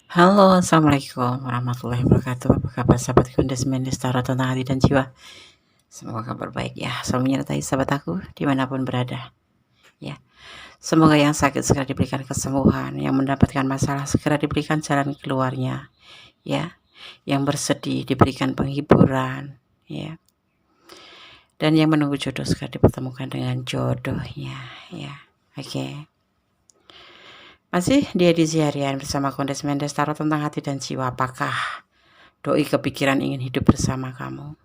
Halo, assalamualaikum warahmatullahi wabarakatuh. Apa kabar sahabat Kondesmen Lestari tentang hati dan jiwa? Semoga kabar baik ya. Selalu menyertai sahabat aku dimanapun berada. Ya, semoga yang sakit segera diberikan kesembuhan, yang mendapatkan masalah segera diberikan jalan keluarnya. Ya, yang bersedih diberikan penghiburan. Ya, dan yang menunggu jodoh segera dipertemukan dengan jodohnya. Ya, oke. Masih di edisi harian bersama Kondesmen Lestari tentang hati dan jiwa. Apakah doi kepikiran ingin hidup bersama kamu?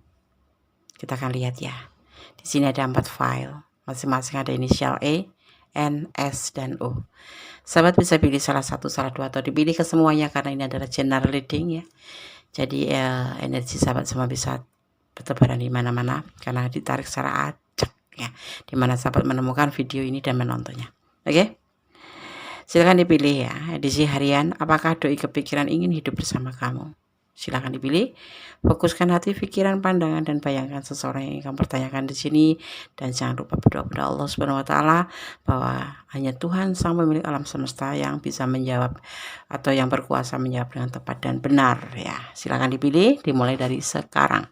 Kita akan lihat ya. Di sini ada 4 file. Masing-masing ada inisial E, N, S, dan O. Sahabat bisa pilih salah satu, salah dua, atau dipilih ke semuanya karena ini adalah general reading ya. Jadi energi sahabat semua bisa bertebaran di mana-mana karena ditarik secara acak ya. Di mana sahabat menemukan video ini dan menontonnya. Oke? Silakan dipilih ya. Edisi harian, apakah doi kepikiran ingin hidup bersama kamu? Silakan dipilih. Fokuskan hati, pikiran, pandangan, dan bayangkan seseorang yang kamu pertanyakan di sini. Dan jangan lupa berdoa pada Allah Subhanahu wa Ta'ala bahwa hanya Tuhan sang pemilik alam semesta yang bisa menjawab atau yang berkuasa menjawab dengan tepat dan benar ya. Silakan dipilih, dimulai dari sekarang.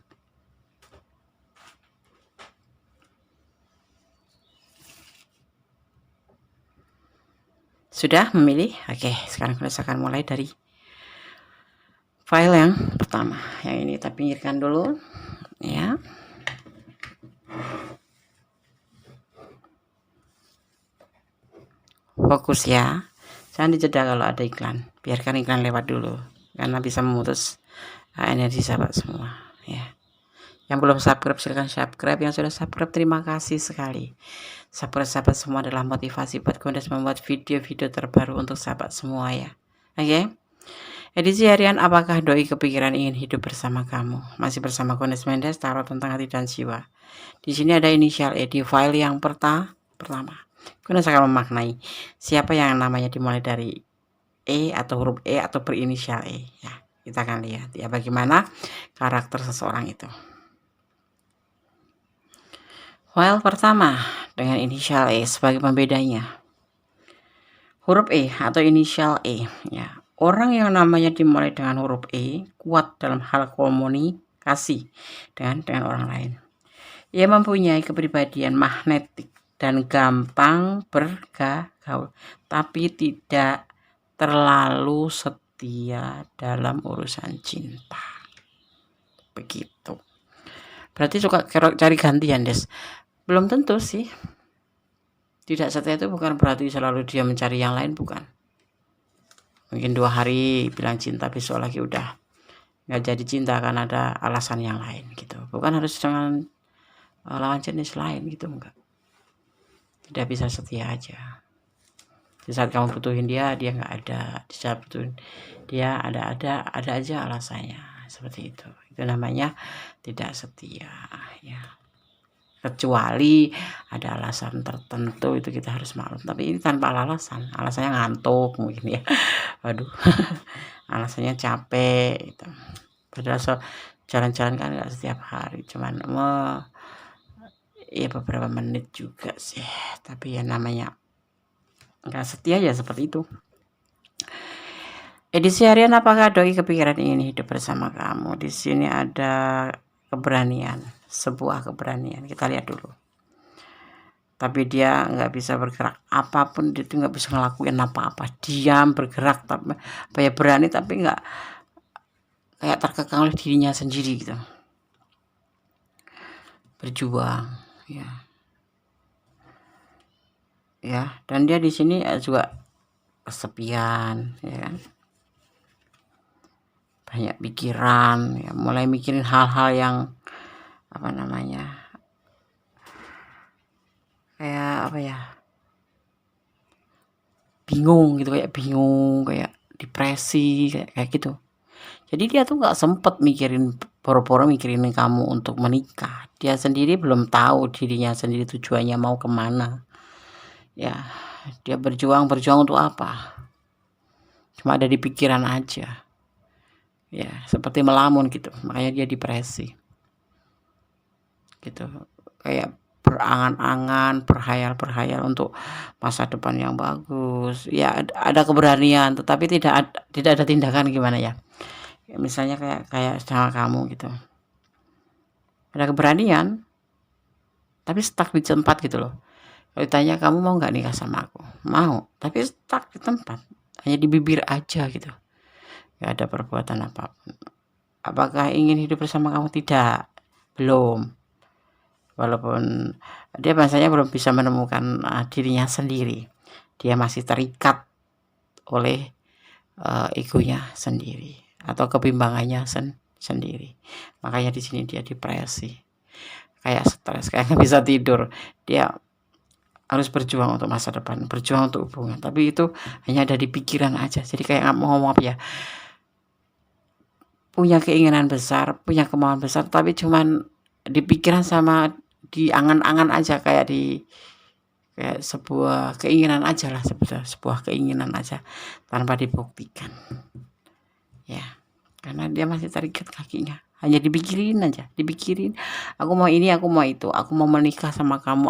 Sudah memilih? Oke, sekarang kita akan mulai dari file yang pertama. Yang ini kita pinggirkan dulu ya. Fokus ya, jangan dijeda kalau ada iklan, biarkan iklan lewat dulu karena bisa memutus energi sahabat semua ya. Yang belum subscribe silahkan subscribe, yang sudah subscribe terima kasih sekali. Subscribe sahabat semua adalah motivasi buat Kondes membuat video-video terbaru untuk sahabat semua ya. Oke. Edisi harian, apakah doi kepikiran ingin hidup bersama kamu? Masih bersama Kondes Mendes, tarot tentang hati dan jiwa. Di sini ada inisial E di file yang pertama. Kondes akan memaknai siapa yang namanya dimulai dari E atau huruf E atau berinisial E ya. Kita akan lihat ya bagaimana karakter seseorang itu. File pertama dengan inisial E sebagai pembedanya. Huruf E atau inisial E ya. Orang yang namanya dimulai dengan huruf E kuat dalam hal komunikasi dengan orang lain. Ia mempunyai kepribadian magnetik dan gampang bergaul, tapi tidak terlalu setia dalam urusan cinta. Begitu. Berarti suka cari gantian, Des. Belum tentu sih. Tidak setia itu bukan berarti selalu dia mencari yang lain, bukan. Mungkin 2 hari bilang cinta, besok lagi udah nggak jadi cinta karena ada alasan yang lain gitu. Bukan harus dengan lawan jenis lain gitu, enggak. Tidak bisa setia aja. Di saat kamu butuhin dia nggak ada. Di saat butuhin dia ada aja alasannya. Seperti itu. Itu namanya tidak setia ya. Kecuali ada alasan tertentu itu kita harus maklum, tapi ini tanpa alasan. Alasannya ngantuk mungkin ya. Waduh. Alasannya capek gitu. Padahal jalan-jalan kan nggak setiap hari, cuman ya beberapa menit juga sih. Tapi ya namanya nggak setia ya seperti itu. Edisi harian, apakah doi kepikiran ingin hidup bersama kamu? Di sini ada keberanian, sebuah keberanian. Kita lihat dulu. Tapi dia nggak bisa bergerak apapun, dia tuh nggak bisa ngelakuin apa-apa, diam bergerak tapi kayak berani tapi nggak kayak terkekang oleh dirinya sendiri gitu, berjuang ya. Dan dia di sini juga kesepian ya kan, banyak pikiran ya, mulai mikirin hal-hal yang apa namanya kayak apa ya, bingung gitu, kayak depresi kayak gitu. Jadi dia tuh nggak sempet mikirin, boro-boro mikirin kamu untuk menikah. Dia sendiri belum tahu dirinya sendiri tujuannya mau kemana ya. Dia berjuang untuk apa, cuma ada di pikiran aja ya, seperti melamun gitu. Makanya dia depresi gitu, kayak berangan-angan, berhayal-berhayal untuk masa depan yang bagus. Ya ada keberanian, tetapi tidak ada tindakan gimana ya. Misalnya kayak sama kamu gitu. Ada keberanian, tapi stuck di tempat gitu loh. Kalau ditanya kamu mau nggak nikah sama aku? Mau, tapi stuck di tempat. Hanya di bibir aja gitu. Gak ada perbuatan apapun. Apakah ingin hidup bersama kamu? Tidak. Belum. Walaupun dia bahasanya belum bisa menemukan dirinya sendiri. Dia masih terikat oleh egonya sendiri atau kebimbangannya sendiri. Makanya di sini dia depresi. Kayak stres, kayak nggak bisa tidur. Dia harus berjuang untuk masa depan, berjuang untuk hubungan. Tapi itu hanya ada di pikiran aja. Jadi kayak mau ngomong apa ya, punya keinginan besar, punya kemauan besar, tapi cuman di pikiran sama di angan-angan aja, kayak sebuah keinginan aja lah, sebuah keinginan aja tanpa dibuktikan. Ya, karena dia masih terikat kakinya. Hanya dipikirin aja, dipikirin. Aku mau ini, aku mau itu, aku mau menikah sama kamu,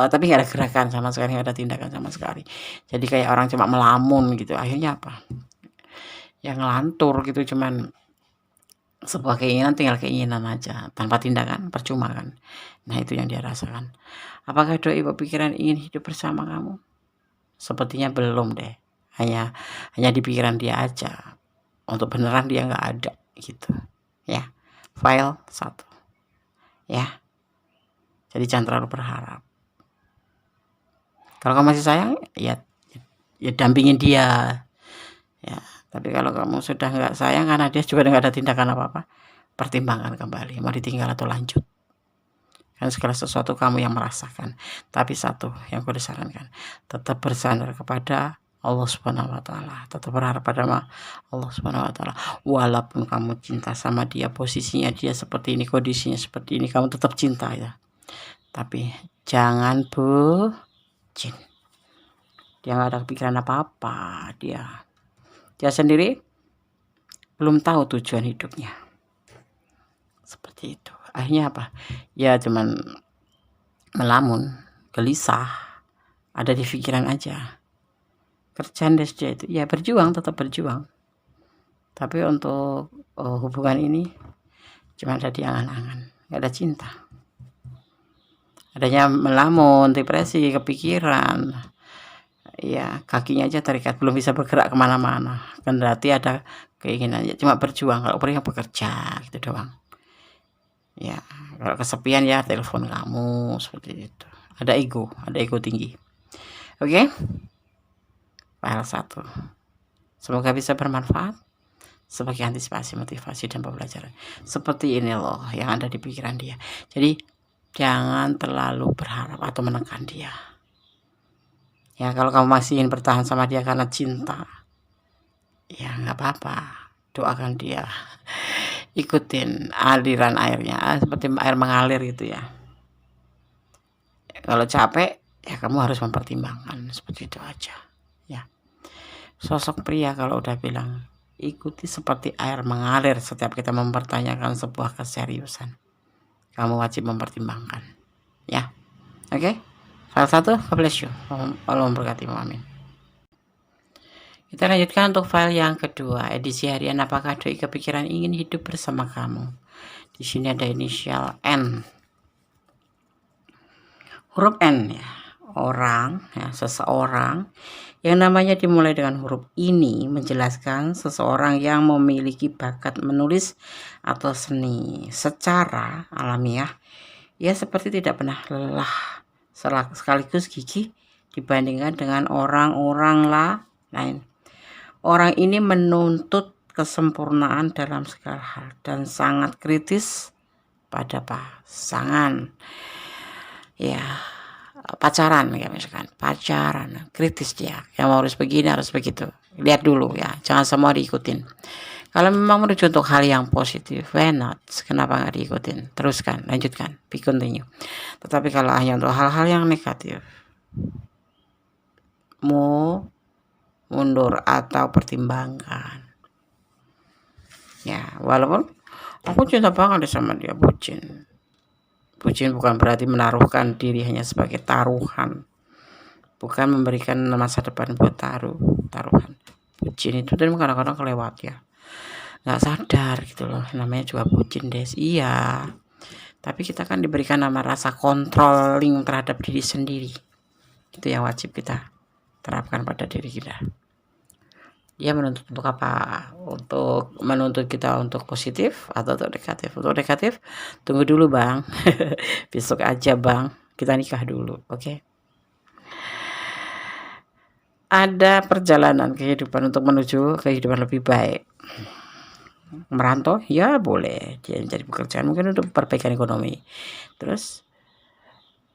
tapi nggak ada gerakan sama sekali, nggak ada tindakan sama sekali. Jadi kayak orang cuma melamun gitu. Akhirnya apa? Yang ngelantur gitu, cuman sebuah keinginan, tinggal keinginan aja tanpa tindakan, percuma kan. Nah itu yang dia rasakan. Apakah doi berpikiran ingin hidup bersama kamu? Sepertinya belum deh. Hanya di pikiran dia aja. Untuk beneran dia nggak ada gitu ya. File 1 ya. Jadi jangan terlalu berharap. Kalau kamu masih sayang ya dampingin dia ya. Tapi kalau kamu sudah nggak sayang, karena dia juga nggak ada tindakan apa-apa, pertimbangkan kembali mau ditinggal atau lanjut. Kan segala sesuatu kamu yang merasakan. Tapi satu yang aku disarankan, tetap bersandar kepada Allah Subhanahu wa taala. Tetap berharap pada Allah Subhanahu wa taala. Walaupun kamu cinta sama dia, posisinya dia seperti ini, kondisinya seperti ini, kamu tetap cinta ya. Tapi jangan bucin. Dia nggak ada pikiran apa-apa. Dia sendiri belum tahu tujuan hidupnya. Seperti itu. Akhirnya apa? Ya cuman melamun, gelisah, ada di pikiran aja. Kerjaan dia itu ya berjuang, tetap berjuang. Tapi untuk hubungan ini cuma ada di angan-angan, nggak ada cinta. Adanya melamun, depresi, kepikiran. Ya kakinya aja terikat, belum bisa bergerak kemana-mana. Kan berarti ada keinginannya cuma berjuang. Kalau pergi bekerja gitu doang. Ya kalau kesepian ya telepon kamu, seperti itu. Ada ego tinggi. Oke? File 1. Semoga bisa bermanfaat sebagai antisipasi, motivasi, dan pembelajaran. Seperti ini loh yang ada di pikiran dia. Jadi jangan terlalu berharap atau menekan dia. Ya kalau kamu masih ingin bertahan sama dia karena cinta, ya nggak apa-apa. Doakan dia. Ikutin aliran airnya, seperti air mengalir gitu ya. Kalau capek, ya kamu harus mempertimbangkan, seperti itu aja. Ya. Sosok pria kalau udah bilang, ikuti seperti air mengalir setiap kita mempertanyakan sebuah keseriusan. Kamu wajib mempertimbangkan. Ya. Oke? Salah satu, God bless you. Allah memberkati. Amin. Kita lanjutkan untuk file yang kedua, edisi harian. Apakah doi kepikiran ingin hidup bersama kamu? Di sini ada inisial N. Huruf N ya. Orang, ya, seseorang yang namanya dimulai dengan huruf ini menjelaskan seseorang yang memiliki bakat menulis atau seni. Secara alamiah, ia seperti tidak pernah lelah, sekaligus gigih dibandingkan dengan orang-orang lain. Orang ini menuntut kesempurnaan dalam segala hal dan sangat kritis pada pasangan. Ya, pacaran ya, misalkan pacaran kritis dia, yang harus begini harus begitu, lihat dulu ya, jangan semua diikutin. Kalau memang menuju untuk hal yang positif, why not? Kenapa nggak diikutin? Teruskan, lanjutkan, be continue. Tetapi kalau hanya untuk hal-hal yang negatif, mundur atau pertimbangkan. Ya, walaupun aku cinta banget sama dia, bucin. Bucin bukan berarti menaruhkan diri hanya sebagai taruhan, bukan memberikan masa depan buat taruhan. Bucin itu dan kadang-kadang kelewat ya, nggak sadar gitu loh, namanya juga bucin des. Iya, tapi kita kan diberikan nama rasa controlling terhadap diri sendiri, itu yang wajib kita terapkan pada diri kita. Dia menuntut untuk apa? Untuk menuntut kita untuk positif atau untuk negatif? Untuk negatif, tunggu dulu bang. Besok aja bang, kita nikah dulu, oke? Ada perjalanan kehidupan untuk menuju kehidupan lebih baik. Merantau, ya boleh. Dia mencari pekerjaan mungkin untuk perbaikan ekonomi. Terus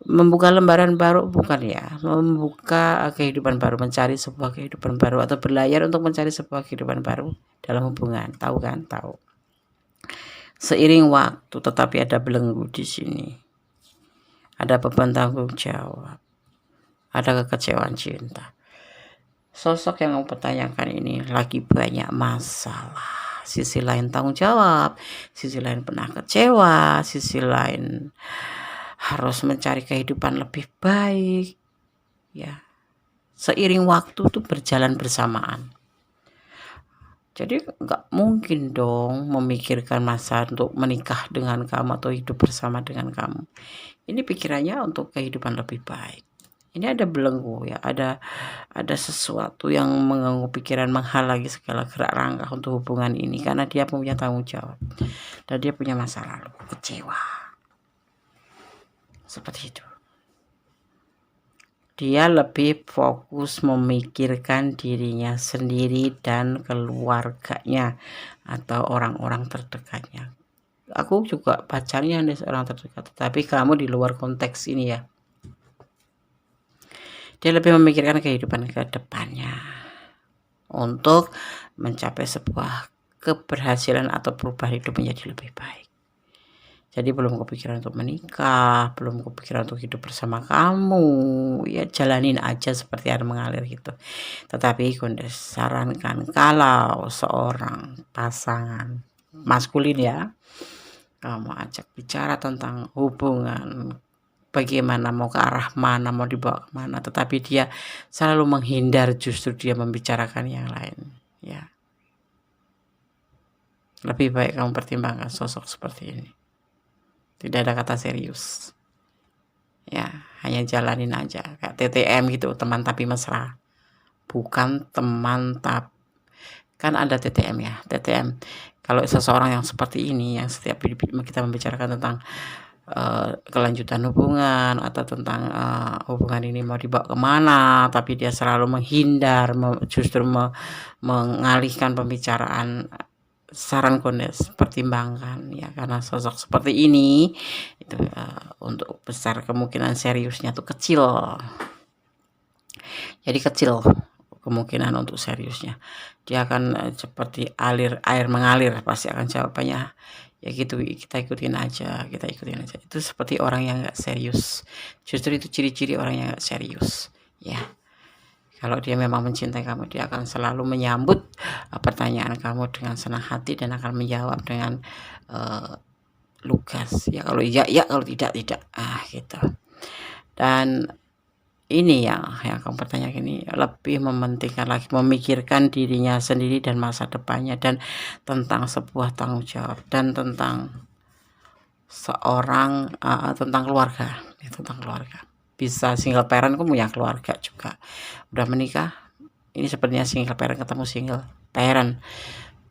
membuka lembaran baru, bukan ya, membuka kehidupan baru, mencari sebuah kehidupan baru, atau berlayar untuk mencari sebuah kehidupan baru dalam hubungan. Tahu kan? Tahu. Seiring waktu, tetapi ada belenggu di sini. Ada beban tanggung jawab. Ada kekecewaan cinta. Sosok yang mau pertanyakan ini lagi banyak masalah. Sisi lain tanggung jawab, sisi lain pernah kecewa, sisi lain harus mencari kehidupan lebih baik. Ya, seiring waktu tuh berjalan bersamaan. Jadi nggak mungkin dong memikirkan masa untuk menikah dengan kamu atau hidup bersama dengan kamu. Ini pikirannya untuk kehidupan lebih baik. Ini ada belenggu ya, ada sesuatu yang mengganggu pikiran, menghalangi segala gerak langkah untuk hubungan ini karena dia punya tanggung jawab dan dia punya masa lalu kecewa. Seperti itu. Dia lebih fokus memikirkan dirinya sendiri dan keluarganya atau orang-orang terdekatnya. Aku juga pacarnya ada seorang terdekat, tapi kamu di luar konteks ini ya. Dia lebih memikirkan kehidupan ke depannya untuk mencapai sebuah keberhasilan atau perubahan hidup menjadi lebih baik. Jadi belum kepikiran untuk menikah, belum kepikiran untuk hidup bersama kamu, ya jalanin aja seperti air mengalir gitu. Tetapi Kondes sarankan kalau seorang pasangan maskulin ya, kamu ajak bicara tentang hubungan, bagaimana mau ke arah mana, mau dibawa kemana, tetapi dia selalu menghindar, justru dia membicarakan yang lain, ya. Lebih baik kamu pertimbangkan sosok seperti ini. Tidak ada kata serius. Ya, hanya jalanin aja. Kayak TTM gitu, teman tapi mesra. Bukan teman tapi, kan ada TTM ya. TTM, kalau seseorang yang seperti ini, yang setiap kita membicarakan tentang kelanjutan hubungan atau tentang hubungan ini mau dibawa kemana, tapi dia selalu menghindar, justru mengalihkan pembicaraan, saran Kondes pertimbangkan ya, karena sosok seperti ini itu untuk besar kemungkinan seriusnya tuh kecil. Jadi kecil kemungkinan untuk seriusnya. Dia akan seperti air mengalir, pasti akan jawabannya ya gitu, kita ikutin aja. Itu seperti orang yang nggak serius. Justru itu ciri-ciri orang yang nggak serius ya. Kalau dia memang mencintai kamu, dia akan selalu menyambut pertanyaan kamu dengan senang hati dan akan menjawab dengan lugas. Ya kalau iya, ya kalau tidak, tidak. Gitu. Dan ini yang kamu pertanyakan ini lebih mementingkan lagi, memikirkan dirinya sendiri dan masa depannya, dan tentang sebuah tanggung jawab, dan tentang seorang tentang keluarga, ya, tentang keluarga. Bisa single parent, kamu punya keluarga juga, udah menikah, ini sepertinya single parent ketemu single parent.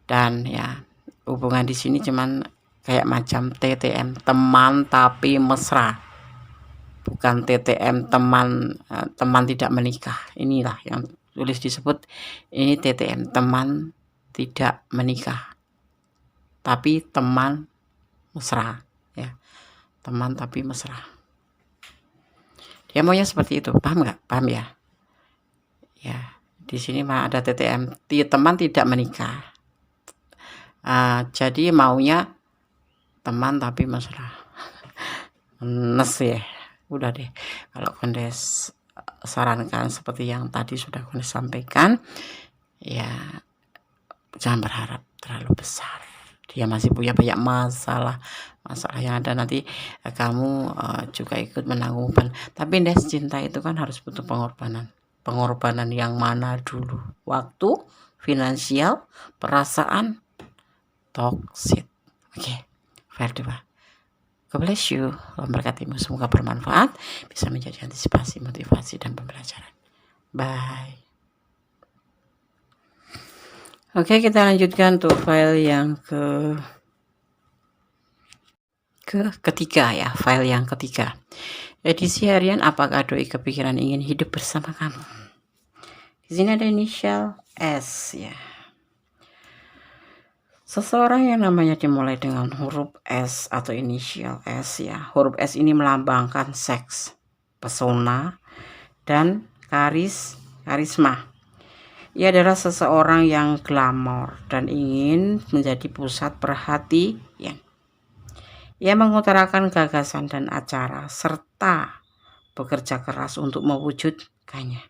Dan ya hubungan di sini cuman kayak macam TTM, teman tapi mesra, bukan TTM teman tidak menikah. Inilah yang tulis disebut ini TTM, teman tidak menikah tapi teman mesra ya, teman tapi mesra. Dia maunya seperti itu, paham nggak? Paham ya? Ya, di sini mah ada TTM, teman tidak menikah. Jadi maunya teman tapi mesra. Nes ya. Udah deh, kalau Kondes sarankan seperti yang tadi sudah Kondes sampaikan, ya jangan berharap terlalu besar. dia masih punya banyak masalah yang ada nanti kamu juga ikut menanggung beban. Tapi cinta itu kan harus butuh pengorbanan yang mana dulu? Waktu, finansial, perasaan, toxic. Oke, fair dua. God bless you, memberkatimu, semoga bermanfaat, bisa menjadi antisipasi, motivasi, dan pembelajaran. Bye. Oke, kita lanjutkan tuh file yang ketiga ya, file yang ketiga. Edisi harian, apakah doi kepikiran ingin hidup bersama kamu? Di sini ada inisial S ya. Seseorang yang namanya dimulai dengan huruf S atau inisial S ya. Huruf S ini melambangkan seks, pesona, dan karisma. Ia adalah seseorang yang glamor dan ingin menjadi pusat perhatian. Ia mengutarakan gagasan dan acara serta bekerja keras untuk mewujudkannya.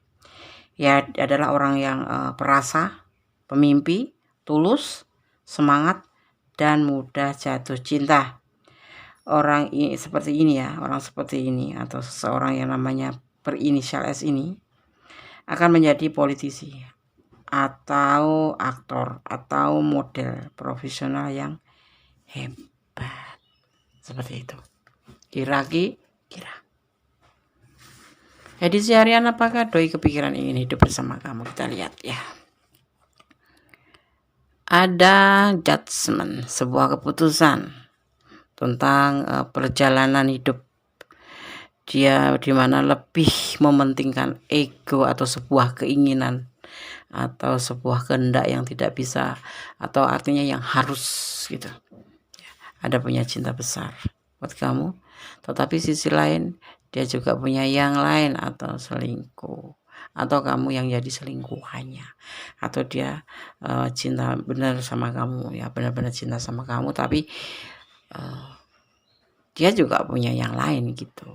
Ia adalah orang yang perasa, pemimpi, tulus, semangat, dan mudah jatuh cinta. Orang seperti ini ya, orang seperti ini atau seseorang yang namanya berinisial S ini akan menjadi politisi atau aktor atau model profesional yang hebat. Seperti itu. Kira. Edisi harian, apakah doi kepikiran ingin hidup bersama kamu? Kita lihat ya. Ada judgment, sebuah keputusan tentang perjalanan hidup. Dia dimana lebih mementingkan ego atau sebuah keinginan atau sebuah kehendak yang tidak bisa, atau artinya yang harus gitu. Ada punya cinta besar buat kamu, tetapi sisi lain dia juga punya yang lain atau selingkuh, atau kamu yang jadi selingkuhannya, atau dia cinta benar sama kamu ya, benar-benar cinta sama kamu, tapi dia juga punya yang lain gitu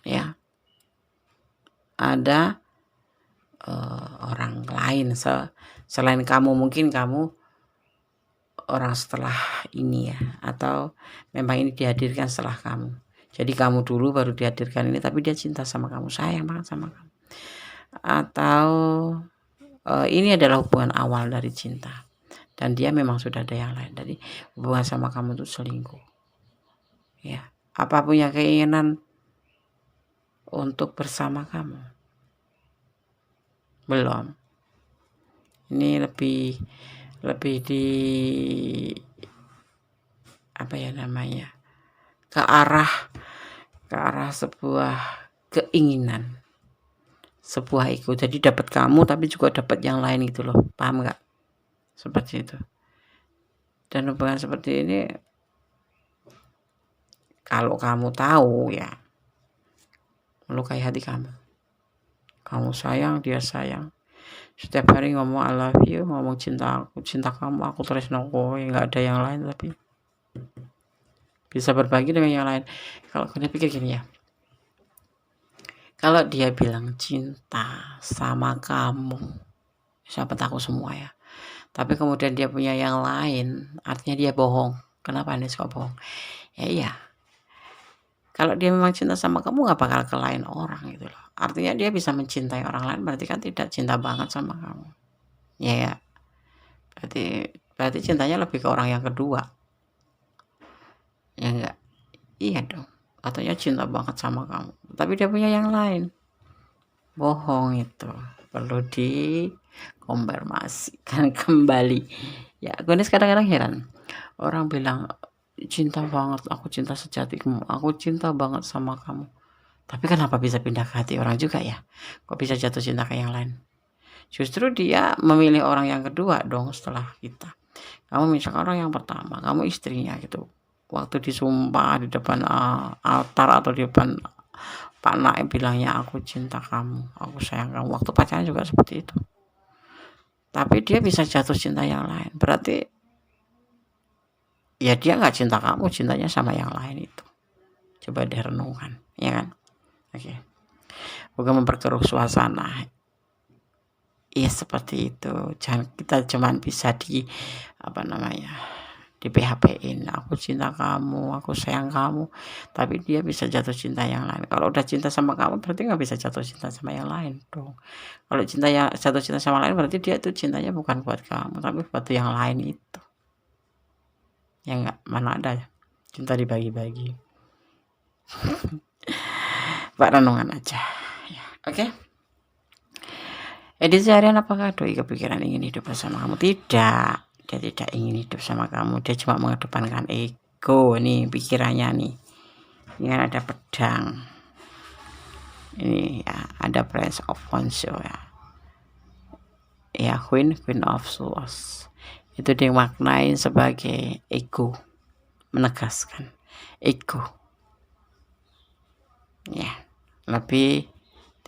ya. Ada orang lain selain kamu, mungkin kamu orang setelah ini ya, atau memang ini dihadirkan setelah kamu, jadi kamu dulu baru dihadirkan ini, tapi dia cinta sama kamu, sayang banget sama kamu, atau ini adalah hubungan awal dari cinta dan dia memang sudah ada yang lain, jadi hubungan sama kamu itu selingkuh ya. Apa punya keinginan untuk bersama kamu? Belum. Ini lebih di apa ya namanya, ke arah sebuah keinginan, sebuah ego. Jadi dapat kamu tapi juga dapat yang lain gitu loh, paham nggak? Seperti itu. Dan hubungan seperti ini, kalau kamu tahu ya, melukai hati kamu. Kamu sayang, dia sayang. Setiap hari ngomong I love you, ngomong cinta kamu, aku tresno kowe, nggak ada yang lain, tapi bisa berbagi dengan yang lain. Kalau kalian pikir gini ya, kalau dia bilang cinta sama kamu, siapa tahu semua ya, tapi kemudian dia punya yang lain, artinya dia bohong. Kenapa nih kok bohong? Ya iya, kalau dia memang cinta sama kamu nggak bakal ke lain orang gitu loh. Artinya dia bisa mencintai orang lain, berarti kan tidak cinta banget sama kamu. Ya, berarti cintanya lebih ke orang yang kedua. Ya enggak? Iya dong. Katanya cinta banget sama kamu, tapi dia punya yang lain. Bohong itu. Perlu dikonfirmasikan kembali. Ya, gue ini kadang-kadang heran. Orang bilang cinta banget, aku cinta sejatimu, aku cinta banget sama kamu. Tapi kenapa bisa pindah ke hati orang juga ya? Kok bisa jatuh cinta ke yang lain? Justru dia memilih orang yang kedua dong setelah kita. Kamu misalkan orang yang pertama, kamu istrinya gitu. Waktu disumpah di depan altar atau di depan Pak Naib bilangnya aku cinta kamu, aku sayang kamu. Waktu pacaran juga seperti itu. Tapi dia bisa jatuh cinta yang lain. Berarti ya dia nggak cinta kamu, cintanya sama yang lain itu. Coba direnungkan, ya kan? Oke. Bukan memperkeruh suasana. Iya seperti itu. Jangan kita cuman bisa di PHP-in, aku cinta kamu, aku sayang kamu, tapi dia bisa jatuh cinta yang lain. Kalau udah cinta sama kamu berarti nggak bisa jatuh cinta sama yang lain dong. Kalau jatuh cinta sama lain berarti dia itu cintanya bukan buat kamu tapi buat yang lain itu. Ya enggak, mana ada cinta dibagi-bagi. Pak renungan aja ya. Oke. Edisi harian, apakah doi kepikiran ingin hidup bersama kamu? Tidak, dia tidak ingin hidup sama kamu, dia cuma mengedepankan ego nih pikirannya nih. Ini kan ada pedang, ini ya ada Prince of Wands ya, Queen of Swords, itu dimaknain sebagai ego, menegaskan ego ya, lebih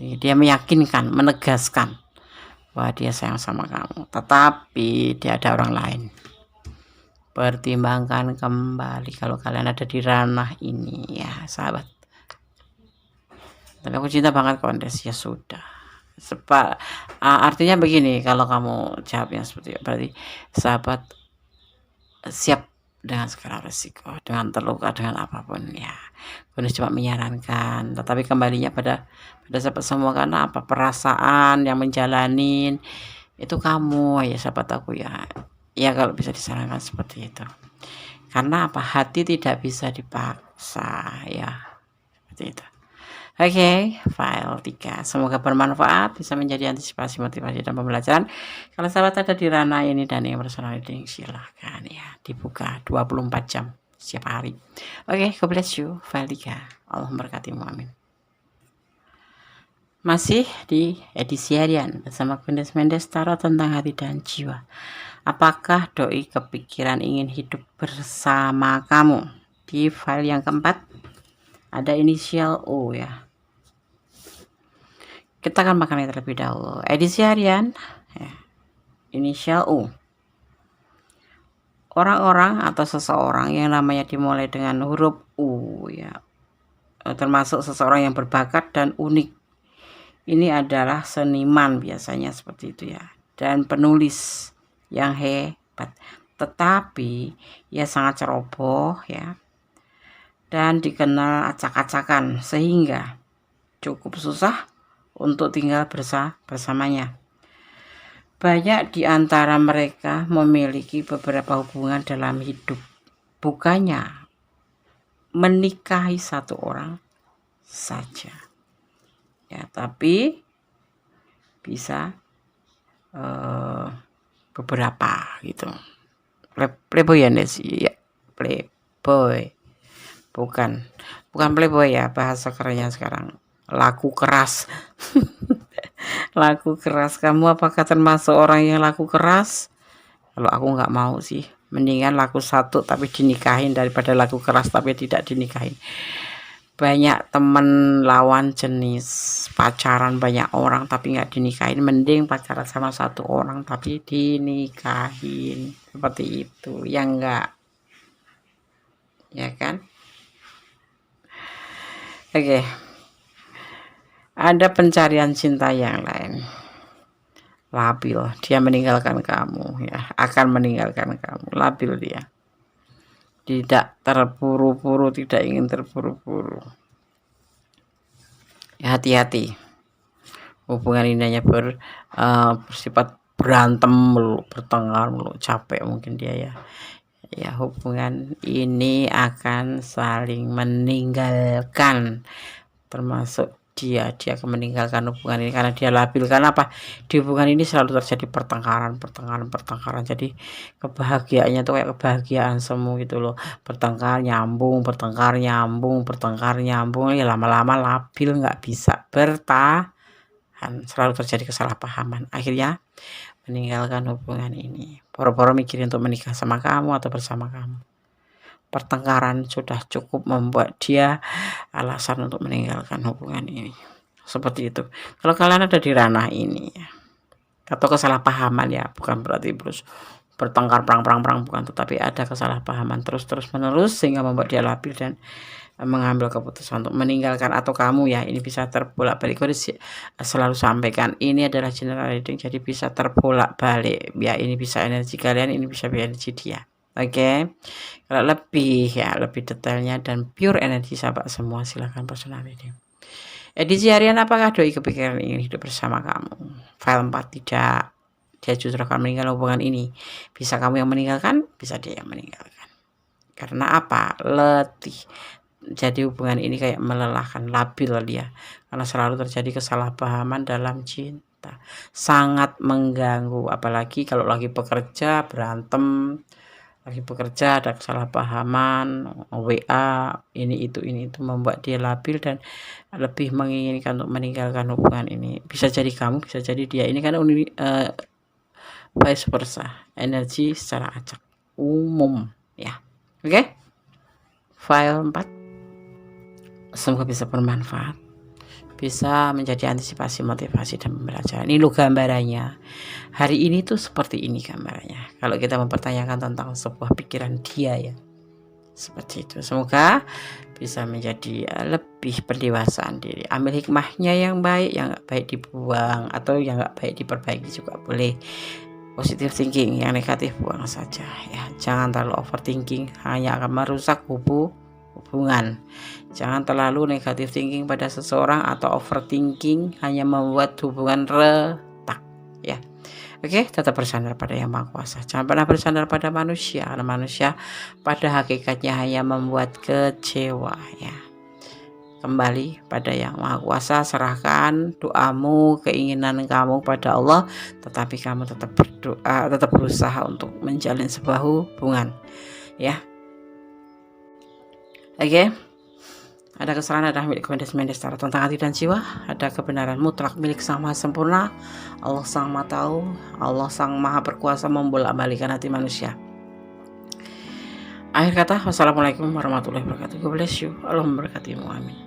dia meyakinkan, menegaskan bahwa dia sayang sama kamu, tetapi dia ada orang lain. Pertimbangkan kembali kalau kalian ada di ranah ini ya sahabat. Tapi aku cinta banget Kondes, ya sudah. Artinya begini, kalau kamu jawabnya seperti itu, berarti sahabat siap dengan segala resiko, dengan terluka, dengan apapun ya. Kondes cuma menyarankan, tetapi kembalinya pada sahabat semua, karena apa, perasaan yang menjalanin itu kamu ya sahabat aku ya. Ya kalau bisa disarankan seperti itu, karena apa, hati tidak bisa dipaksa ya, seperti itu. Oke, file 3 semoga bermanfaat, bisa menjadi antisipasi, motivasi, dan pembelajaran. Kalau sahabat ada di ranah ini dan yang personal reading, silahkan ya dibuka 24 jam setiap hari. Oke, God bless you. File 3, Allah memberkatimu, amin. Masih di edisi harian bersama Kundes Mendes, tarot tentang hati dan jiwa. Apakah doi kepikiran ingin hidup bersama kamu? Di file yang keempat ada inisial O ya. Kita akan makan terlebih dahulu. Edisi harian ya, inisial U. Orang-orang atau seseorang yang namanya dimulai dengan huruf U ya, termasuk seseorang yang berbakat dan unik. Ini adalah seniman biasanya seperti itu ya, dan penulis yang hebat, tetapi ia sangat ceroboh ya, dan dikenal acak-acakan sehingga cukup susah untuk tinggal bersamanya. Banyak di antara mereka memiliki beberapa hubungan dalam hidup, bukannya menikahi satu orang saja ya, tapi bisa beberapa gitu. Playboy ya sih ya, playboy, bukan playboy ya, bahasa kerennya sekarang laku keras. Laku keras, kamu apakah termasuk orang yang laku keras? Kalau aku nggak mau sih, mendingan laku satu tapi dinikahin daripada laku keras tapi tidak dinikahin. Banyak temen lawan jenis, pacaran banyak orang tapi nggak dinikahin, mending pacaran sama satu orang tapi dinikahin, seperti itu ya, enggak ya kan? Oke. Ada pencarian cinta yang lain, labil, dia meninggalkan kamu ya, akan meninggalkan kamu, labil dia, tidak terburu-buru, tidak ingin terburu-buru ya, hati-hati. Hubungan ini hanya bersifat berantem mulu, bertengkar mulu, capek mungkin dia ya, hubungan ini akan saling meninggalkan, termasuk dia akan meninggalkan hubungan ini karena dia labil. Karena apa, di hubungan ini selalu terjadi pertengkaran, jadi kebahagiaannya tuh kayak kebahagiaan semu gitu loh, bertengkar nyambung ya, lama-lama labil, nggak bisa bertahan, selalu terjadi kesalahpahaman, akhirnya meninggalkan hubungan ini, boro-boro mikirin untuk menikah sama kamu atau bersama kamu. Pertengkaran sudah cukup membuat dia alasan untuk meninggalkan hubungan ini, seperti itu. Kalau kalian ada di ranah ini ya, atau kesalahpahaman ya, bukan berarti terus bertengkar perang, bukan, tetapi ada kesalahpahaman terus menerus sehingga membuat dia labil dan mengambil keputusan untuk meninggalkan, atau kamu ya, ini bisa terbolak-balik. Kode selalu sampaikan ini adalah general reading, jadi bisa terbolak-balik ya, ini bisa energi kalian, ini bisa energi dia. Oke. Kalau lebih detailnya dan pure energi sahabat semua silahkan personal reading. Edisi harian, apakah doi kepikiran ingin hidup bersama kamu? File 4 tidak. Dia justru akan meninggal hubungan ini. Bisa kamu yang meninggalkan, bisa dia yang meninggalkan. Karena apa? Letih. Jadi hubungan ini kayak melelahkan, labil dia. Karena selalu terjadi kesalahpahaman dalam cinta. Sangat mengganggu. Apalagi kalau lagi bekerja, berantem. Lagi bekerja ada kesalahpahaman, WA, ini itu membuat dia labil dan lebih menginginkan untuk meninggalkan hubungan ini. Bisa jadi kamu, bisa jadi dia. Ini kan vice versa, energi secara acak umum ya. Oke? File 4 semoga bisa bermanfaat, bisa menjadi antisipasi, motivasi, dan pembelajaran. Ini lo gambarannya. Hari ini tuh seperti ini gambarannya. Kalau kita mempertanyakan tentang sebuah pikiran dia ya, seperti itu. Semoga bisa menjadi lebih pendewasaan diri. Ambil hikmahnya yang baik, yang gak baik dibuang, atau yang gak baik diperbaiki juga boleh. Positive thinking, yang negatif buang saja ya. Jangan terlalu overthinking, hanya akan merusak hubungan. Jangan terlalu negatif thinking pada seseorang atau overthinking hanya membuat hubungan retak ya. Oke, tetap bersandar pada Yang Maha Kuasa. Jangan pernah bersandar pada manusia, karena manusia pada hakikatnya hanya membuat kecewa ya. Kembali pada Yang Maha Kuasa, serahkan doamu, keinginan kamu pada Allah, tetapi kamu tetap berdoa, tetap berusaha untuk menjalin sebuah hubungan ya. Oke. Ada kesalahan adalah milik Mendes secara tentang hati dan jiwa. Ada kebenaran mutlak milik Sang Maha Sempurna. Allah Sang Maha Tahu. Allah Sang Maha Berkuasa membolak-balikan hati manusia. Akhir kata, wassalamualaikum warahmatullahi wabarakatuh. God bless you. Allah memberkatimu. Amin.